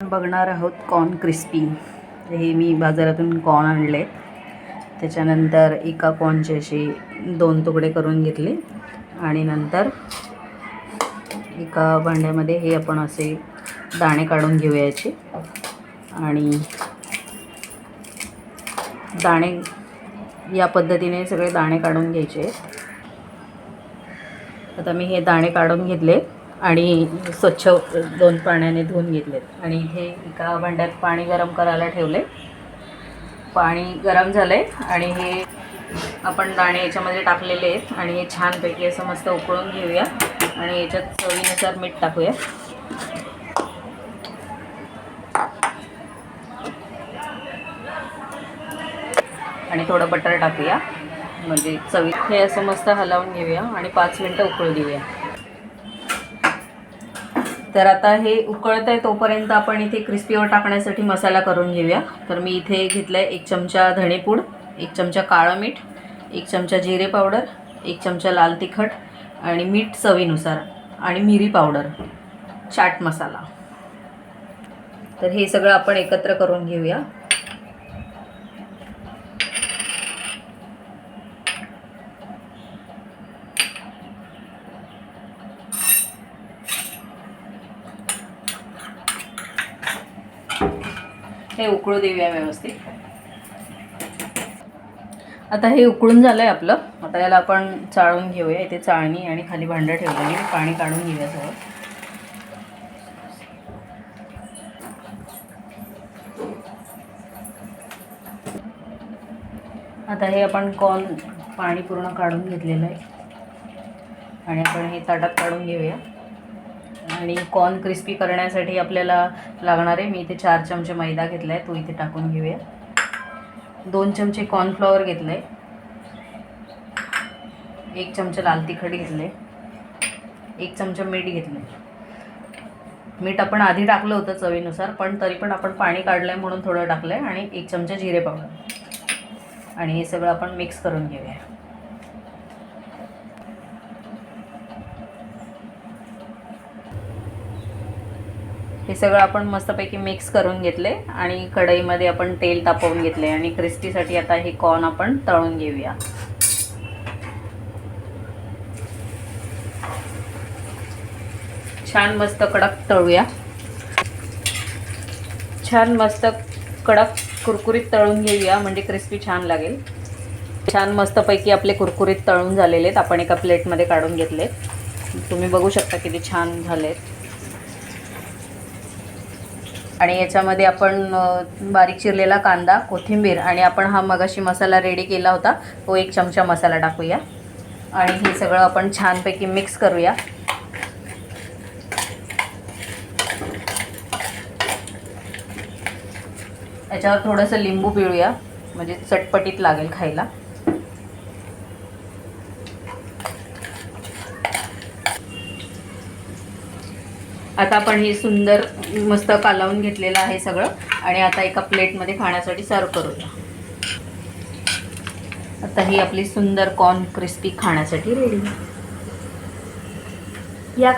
बघणार आहोत corn crispy. हे मी बाजारातून कॉर्न आणले, त्याच्यानंतर एका कॉर्नचे असे 2 तुकडे करून घेतले आणि नंतर एका भांड्यामध्ये हे आपण असे दाणे काढून घेऊया याचे। आणि दाणे या पद्धतीने सगळे दाणे काढून घ्यायचे। आता मी हे दाणे काढून घेतले आणि स्वच्छ 2 पाण्याने धुवून घेतलेत आणि हे एका भांड्यात पाणी गरम करायला ठेवले। पाणी गरम झाले आणि हे आपण दाणे याच्यामध्ये टाकलेले आहेत आणि हे छानपैकी असं मस्त उकळून घेऊया आणि याच्यात चवीनुसार मीठ टाकूया आणि थोडं बटर टाकूया म्हणजे चवी। हे असं मस्त हलवून घेऊया आणि 5 मिनिटं उकळू देऊया। तर आता हे उकळत आहे तोपर्यंत आपण इथे क्रिस्पीवर टाकण्यासाठी मसाला करून घेऊया। तर मी इथे घेतलाय 1 चमचा धणेपूड, 1 चमचा काळं मीठ, 1 चमचा जिरे पावडर, 1 चमचा लाल तिखट आणि मीठ चवीनुसार आणि मिरी पावडर, चाट मसाला। तर हे सगळं आपण एकत्र करून घेऊया। हे उकळू देऊया व्यवस्थित। आता हे उकळून झालंय आपलं। आता याला आपण चाळून घेऊया। इथे चाळणी आणि खाली भांडं ठेवलेली, पाणी काढून घेऊया सगळं। आता हे आपण कॉर्न पाणी पूर्ण काढून घेतलेलं आहे आणि आपण हे ताटात काढून घेऊया। आणि कॉर्न क्रिस्पी करण्यासाठी आपल्याला लागणार आहे, मी इथे 4 चमचे मैदा घेतला आहे, तो इथे टाकून घेऊया। 2 चमचे कॉर्नफ्लॉवर घेतलं आहे, 1 चमचा लाल तिखट घेतलं आहे, 1 चमचा मीठ घेतलं आहे। मीठ आपण आधी टाकलं होतं चवीनुसार, पण तरी पण आपण पाणी काढलं आहे म्हणून थोडं टाकलं आहे। आणि 1 चमचा जिरे पावडर आणि हे सगळं आपण मिक्स करून घेऊया। हे सगळं आपण मस्तपैकी मिक्स करून घेतले आणि कढईमध्ये आपण तेल तापवून घेतले आणि क्रिस्पीसाठी आता हे कॉर्न आपण तळून घेऊया। छान मस्त कडक तळूया, छान मस्त कडक कुरकुरीत तळून घेऊया म्हणजे क्रिस्पी छान लागेल। छान मस्तपैकी आपले कुरकुरीत तळून झालेले आहेत, आपण एका प्लेटमध्ये काढून घेतले। तुम्ही बघू शकता किती छान झालेत। आणि याच्यामध्ये आपण बारीक चिरलेला कांदा, कोथिंबीर आणि आपण हा मगाशी मसाला रेडी केला होता तो 1 चमचा मसाला टाकूया आणि हे सगळं आपण छानपैकी मिक्स करूया। याच्यावर थोडंसं लिंबू पिळूया म्हणजे चटपटीत लागेल खायला। आता आपण हे सुंदर मस्त कालवून घेतलेलं आहे सगळं आणि आता एका प्लेटमध्ये खाण्यासाठी सर्व करूया। आता ही आपली सुंदर कॉर्न क्रिस्पी खाण्यासाठी रेडी या।